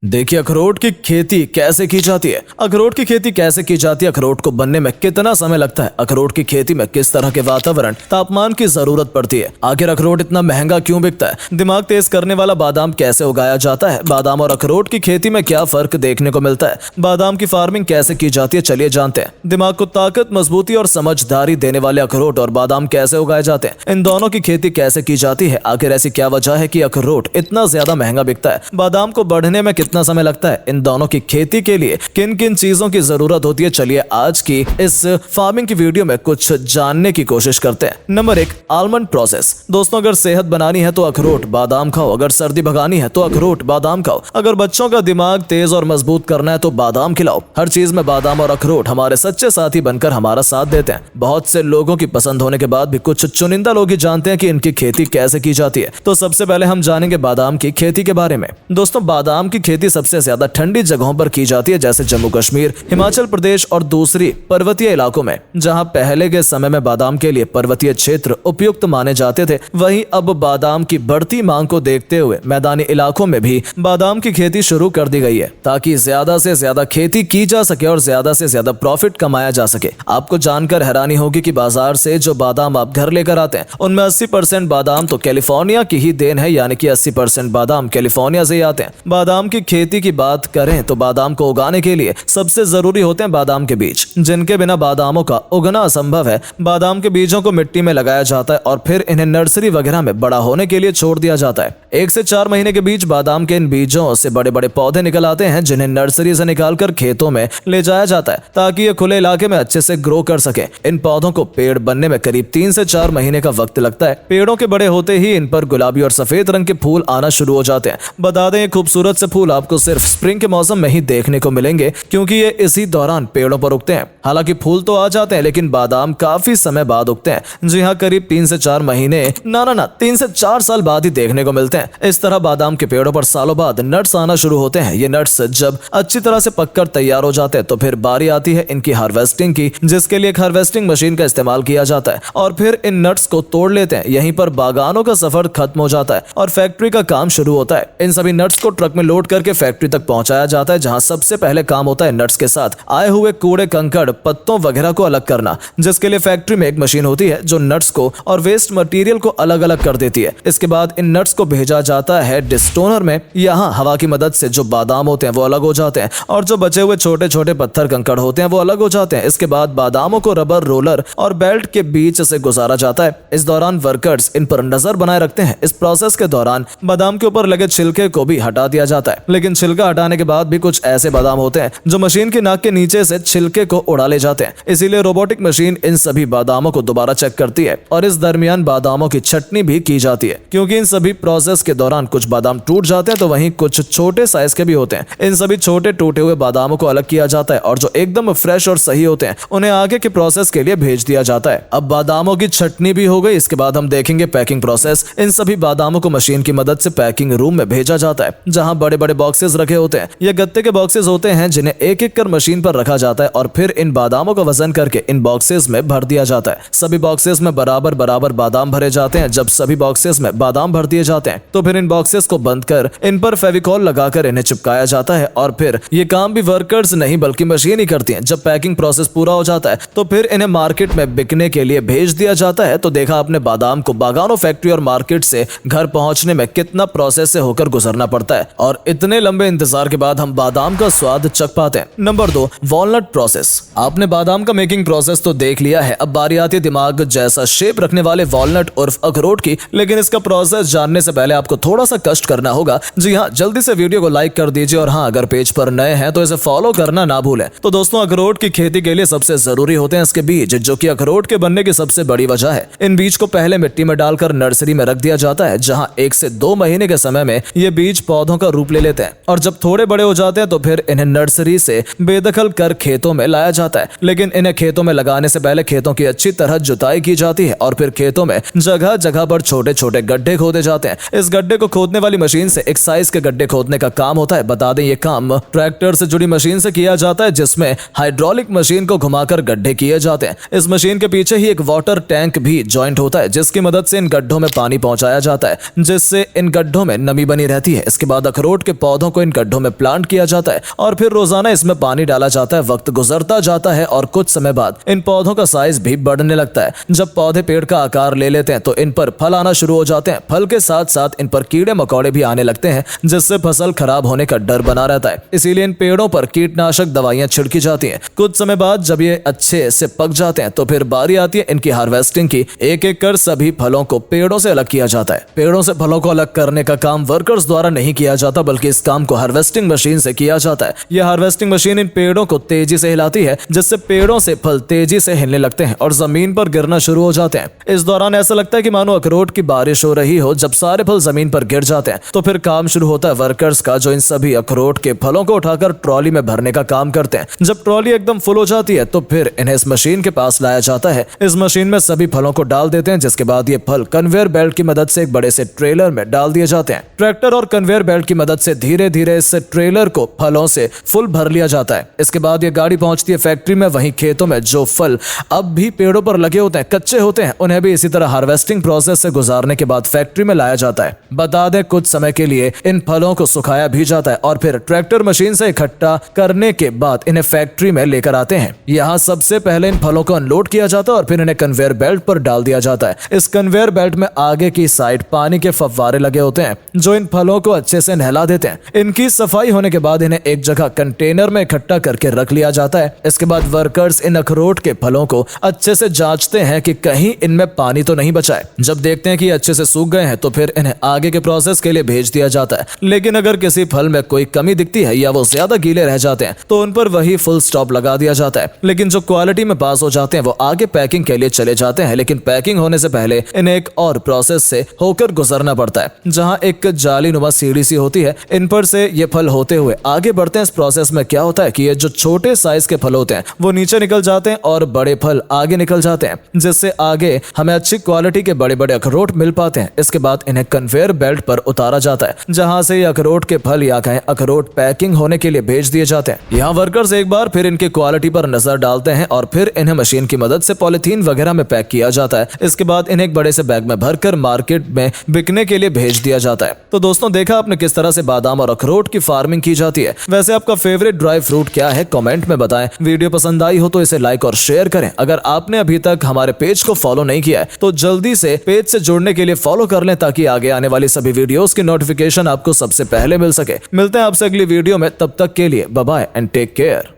देखिए अखरोट की खेती कैसे की जाती है। अखरोट की खेती कैसे की जाती है, अखरोट को बनने में कितना समय लगता है, अखरोट की खेती में किस तरह के वातावरण तापमान की जरूरत पड़ती है, आखिर अखरोट इतना महंगा क्यों बिकता है, दिमाग तेज करने वाला बादाम कैसे उगाया जाता है, बादाम और अखरोट की खेती में क्या फर्क देखने को मिलता है, बादाम की फार्मिंग कैसे की जाती है, चलिए जानते हैं। दिमाग को ताकत, मजबूती और समझदारी देने वाले अखरोट और बादाम कैसे उगाए जाते हैं, इन दोनों की खेती कैसे की जाती है, आखिर ऐसी क्या वजह है कि अखरोट इतना ज्यादा महंगा बिकता है, बादाम को बढ़ने में कितना समय लगता है, इन दोनों की खेती के लिए किन किन चीजों की जरूरत होती है, चलिए आज की इस फार्मिंग की वीडियो में कुछ जानने की कोशिश करते हैं। Number 1, almond process. दोस्तों, अगर सेहत बनानी है तो अखरोट बादाम खाओ, अगर सर्दी भगानी है तो अखरोट बादाम खाओ, अगर बच्चों का दिमाग तेज और मजबूत करना है तो बादाम खिलाओ। हर चीज में बादाम और अखरोट हमारे सच्चे साथी बनकर हमारा साथ देते हैं। बहुत से लोगों की पसंद होने के बाद भी कुछ चुनिंदा लोग ही जानते हैं कि इनकी खेती कैसे की जाती है। तो सबसे पहले हम जानेंगे बादाम की खेती के बारे में। दोस्तों, बादाम की खेती सबसे ज्यादा ठंडी जगहों पर की जाती है, जैसे जम्मू कश्मीर, हिमाचल प्रदेश और दूसरी पर्वतीय इलाकों में। जहां पहले के समय में बादाम के लिए पर्वतीय क्षेत्र उपयुक्त माने जाते थे, वहीं अब बादाम की बढ़ती मांग को देखते हुए मैदानी इलाकों में भी बादाम की खेती शुरू कर दी गई है, ताकि ज्यादा से ज्यादा खेती की जा सके और ज्यादा से ज्यादा प्रॉफिट कमाया जा सके। आपको जानकर हैरानी होगी कि बाजार से जो बादाम आप घर लेकर आते हैं उनमें 80% बादाम तो कैलिफोर्निया की ही देन है, यानी कि 80% बादाम कैलिफोर्निया से ही आते हैं। बादाम की खेती की बात करें तो बादाम को उगाने के लिए सबसे जरूरी होते हैं बादाम के बीज, जिनके बिना बादामों का उगना असंभव है। बादाम के बीजों को मिट्टी में लगाया जाता है और फिर इन्हें नर्सरी वगैरह में बड़ा होने के लिए छोड़ दिया जाता है। 1 से 4 महीने के बीच बादाम के इन बीजों से बड़े बड़े पौधे निकल आते हैं, जिन्हें नर्सरी से निकालकर खेतों में ले जाया जाता है, ताकि ये खुले इलाके में अच्छे से ग्रो कर सके। इन पौधों को पेड़ बनने में करीब 3 से 4 महीने का वक्त लगता है। पेड़ों के बड़े होते ही इन पर गुलाबी और सफेद रंग के फूल आना शुरू हो जाते हैं। बता दें, खूबसूरत से फूल आपको सिर्फ स्प्रिंग के मौसम में ही देखने को मिलेंगे, क्योंकि ये इसी दौरान पेड़ों पर उगते हैं। हालांकि फूल तो आ जाते हैं, लेकिन बादाम काफी समय बाद उगते हैं। जी हाँ, करीब 3 से 4 महीने, ना 3 से 4 साल बाद ही देखने को मिलते हैं। इस तरह बादाम के पेड़ों पर सालों बाद नट्स आना शुरू होते हैं। ये नट्स जब अच्छी तरह से पककर तैयार हो जाते हैं तो फिर बारी आती है इनकी हार्वेस्टिंग की, जिसके लिए एक हार्वेस्टिंग मशीन का इस्तेमाल किया जाता है और फिर इन नट्स को तोड़ लेते हैं। यहीं पर बागानों का सफर खत्म हो जाता है और फैक्ट्री का काम शुरू होता है। इन सभी नट्स को ट्रक में लोड करके फैक्ट्री तक पहुंचाया जाता है, जहां सबसे पहले काम होता है नट्स के साथ आए हुए कूड़े, कंकड़, पत्तों वगैरह को अलग करना, जिसके लिए फैक्ट्री में एक मशीन होती है जो नट्स को और वेस्ट मटेरियल को अलग अलग कर देती है। इसके बाद इन नट्स को भेजा जाता है डिस्टोनर में। यहाँ हवा की मदद से जो बादाम होते हैं वो अलग हो जाते हैं और जो बचे हुए छोटे छोटे पत्थर कंकड़ होते हैं वो अलग हो जाते हैं। इसके बाद बादामों को रबर रोलर और बेल्ट के बीच से गुजारा जाता है। इस दौरान वर्कर्स इन पर नजर बनाए रखते हैं। इस प्रोसेस के दौरान बादाम के ऊपर लगे छिलके को भी हटा दिया जाता है, लेकिन छिलका हटाने के बाद भी कुछ ऐसे बादाम होते हैं जो मशीन की नाक के नीचे से छिलके को उड़ा ले जाते हैं। इसीलिए रोबोटिक मशीन इन सभी बादामों को दोबारा चेक करती है और इस दरमियान बादामों की छटनी भी की जाती है, क्योंकि इन सभी प्रोसेस के दौरान कुछ बादाम टूट जाते हैं तो वहीं कुछ छोटे साइज के भी होते हैं। इन सभी छोटे टूटे हुए बादामों को अलग किया जाता है और जो एकदम फ्रेश और सही होते हैं उन्हें आगे के प्रोसेस के लिए भेज दिया जाता है। अब बादामों की छटनी भी हो गई, इसके बाद हम देखेंगे पैकिंग प्रोसेस। इन सभी बादामों को मशीन की मदद से पैकिंग रूम में भेजा जाता है, जहां बड़े बड़े बॉक्सेस रखे होते हैं। ये गत्ते के बॉक्सेस होते हैं, जिन्हें एक एक कर मशीन पर रखा जाता है और फिर इन बादामों का वजन करके इन बॉक्सेस में भर दिया जाता है। सभी बॉक्सेस में बराबर बराबर बादाम भरे जाते हैं। जब सभी बॉक्सेस में बादाम भर दिए जाते हैं तो फिर इन बॉक्सेस को बंद कर इन पर फेविकॉल लगाकर इन्हें चिपकाया जाता है और फिर ये काम भी वर्कर्स नहीं बल्कि मशीन ही करती हैं। जब पैकिंग प्रोसेस पूरा हो जाता है तो फिर इन्हें मार्केट में बिकने के लिए भेज दिया जाता है। तो देखा आपने बादाम को बागानों, फैक्ट्री और मार्केट से घर पहुंचने में कितना प्रोसेस से होकर गुजरना पड़ता है, और इतने लंबे इंतजार के बाद हम बादाम का स्वाद चख पाते हैं। Number 2, walnut process. आपने बादाम का मेकिंग प्रोसेस तो देख लिया है, अब बारी आती है दिमाग जैसा शेप रखने वाले वॉलनट उर्फ अखरोट की। लेकिन इसका प्रोसेस जानने से पहले आपको थोड़ा सा कष्ट करना होगा। जी हाँ, जल्दी से वीडियो को लाइक कर दीजिए और हाँ, अगर पेज पर नए हैं तो इसे फॉलो करना ना भूलें। तो दोस्तों, अखरोट की खेती के लिए सबसे जरूरी होते हैं इसके बीज, जो कि अखरोट के बनने की सबसे बड़ी वजह है। इन बीज को पहले मिट्टी में डालकर नर्सरी में रख दिया जाता है, जहां 1 से 2 महीने के समय में ये बीज पौधों का रूप ले लेते हैं और जब थोड़े बड़े हो जाते हैं तो फिर इन्हें नर्सरी से बेदखल कर खेतों में लाया जाता है। लेकिन इन्हें खेतों में लगाने से पहले खेतों की अच्छी तरह जुताई की जाती है और फिर खेतों में जगह जगह पर छोटे छोटे गड्ढे खोदे जाते हैं। इस गड्ढे को खोदने वाली मशीन से एक साइज के गड्ढे खोदने का काम होता है। बता दें ये काम ट्रैक्टर से जुड़ी मशीन से किया जाता है, जिसमें हाइड्रोलिक मशीन को घुमाकर गड्ढे किए जाते हैं। इस मशीन के पीछे ही एक वाटर टैंक भी जॉइंट होता है, जिसकी मदद से इन गड्ढों में पानी पहुंचाया जाता है, जिससे इन गड्ढों में नमी बनी रहती है। इसके बाद अखरोट के पौधों को इन गड्ढों में प्लांट किया जाता है और फिर रोजाना इसमें पानी डाला जाता है। वक्त गुजरता जाता है और कुछ समय बाद इन पौधों का साइज भी बढ़ने लगता है। जब पौधे पेड़ का आकार ले लेते हैं तो इन पर फल आना शुरू हो जाते हैं। फल के साथ साथ इन पर कीड़े मकोड़े भी आने लगते हैं, जिससे फसल खराब होने का डर बना रहता है। इसीलिए इन पेड़ों पर कीटनाशक दवाइयां छिड़की जाती हैं। कुछ समय बाद जब ये अच्छे से पक जाते हैं तो फिर बारी आती है इनकी हार्वेस्टिंग की। एक एक कर सभी फलों को पेड़ों से अलग किया जाता है। पेड़ों से फलों को अलग करने का काम वर्कर्स द्वारा नहीं किया जाता, बल्कि इस काम को हार्वेस्टिंग मशीन से किया जाता है। यह हार्वेस्टिंग मशीन इन पेड़ों को तेजी से हिलाती है, जिससे पेड़ों से फल तेजी से हिलने लगते हैं और जमीन पर गिरना शुरू हो जाते हैं। इस दौरान ऐसा लगता है कि मानो अखरोट की बारिश हो रही हो। जब सारे फल जमीन पर गिर जाते हैं तो फिर काम शुरू होता है वर्कर्स का, जो इन सभी अखरोट के फलों को उठाकर ट्रॉली में भरने का काम करते हैं। जब ट्रॉली एकदम फुल हो जाती है तो फिर इन्हें इस मशीन के पास लाया जाता है। इस मशीन में सभी फलों को डाल देते हैं, जिसके बाद ये फल कन्वेयर बेल्ट की मदद से एक बड़े से ट्रेलर में डाल दिए जाते हैं। ट्रैक्टर और कन्वेयर बेल्ट की मदद से धीरे धीरे इस ट्रेलर को फलों से फुल भर लिया जाता है। इसके बाद ये गाड़ी पहुंचती है फैक्ट्री में। वहीं खेतों में जो फल अब भी पेड़ों पर लगे होते हैं, कच्चे होते हैं, उन्हें भी इसी तरह हार्वेस्टिंग प्रोसेस से गुजारने के बाद फैक्ट्री में लाया जाता है। बता दें कुछ समय के लिए इन फलों को सुखाया भी जाता है और फिर ट्रैक्टर मशीन से इकट्ठा करने के बाद इन्हें फैक्ट्री में लेकर आते हैं। यहाँ सबसे पहले इन फलों को अनलोड किया जाता है और फिर इन्हें कन्वेयर बेल्ट पर डाल दिया जाता है। इस कन्वेयर बेल्ट में आगे की साइड पानी के फव्वारे लगे होते हैं, जो इन फलों को अच्छे से नहला देते हैं। इनकी सफाई होने के बाद इन्हें एक जगह कंटेनर में इकट्ठा करके रख लिया जाता है। इसके बाद वर्कर्स इन अखरोट के फलों को अच्छे से जांचते हैं कि कहीं इनमें पानी तो नहीं बचा है। जब देखते हैं कि अच्छे से सूख गए हैं तो फिर इन्हें आगे के प्रोसेस के लिए भेज दिया जाता है। लेकिन अगर किसी फल में कोई कमी दिखती है या वो ज्यादा गीले रह जाते हैं तो उन पर वही फुल स्टॉप लगा दिया जाता है। लेकिन जो क्वालिटी में पास हो जाते हैं वो आगे पैकिंग के लिए चले जाते हैं। लेकिन पैकिंग होने से पहले इन्हें एक और प्रोसेस से होकर गुजरना पड़ता है, जहां एक जालीनुमा सीढ़ी सी होती है। इन पर से ये फल होते हुए आगे बढ़ते हैं। इस प्रोसेस में क्या होता है कि ये जो छोटे साइज के फल होते हैं वो नीचे निकल जाते हैं और बड़े फल आगे निकल जाते हैं, जिससे आगे हमें अच्छी क्वालिटी के बड़े बड़े अखरोट मिल पाते हैं। इसके बाद इन्हें कन्वेयर बेल्ट पर उतारा जाता है, जहां से ये अखरोट के फल या कहें अखरोट पैकिंग होने के लिए भेज दिए जाते हैं। यहाँ वर्कर्स एक बार फिर इनकी क्वालिटी पर नजर डालते हैं और फिर इन्हें मशीन की मदद से पॉलिथीन वगैरह में पैक किया जाता है। इसके बाद इन्हें एक बड़े से बैग में भरकर मार्केट में बिकने के लिए भेज दिया जाता है। तो दोस्तों, देखा आपने किस तरह से बादाम और अखरोट की फार्मिंग की जाती है। वैसे आपका फेवरेट ड्राई फ्रूट क्या है, कमेंट में बताएं। वीडियो पसंद आई हो तो इसे लाइक और शेयर करें। अगर आपने अभी तक हमारे पेज को फॉलो नहीं किया है तो जल्दी से पेज से जुड़ने के लिए फॉलो कर लें, ताकि आगे आने वाली सभी वीडियोस की नोटिफिकेशन आपको सबसे पहले मिल सके। मिलते हैं आपसे अगली वीडियो में, तब तक के लिए bye bye and take care.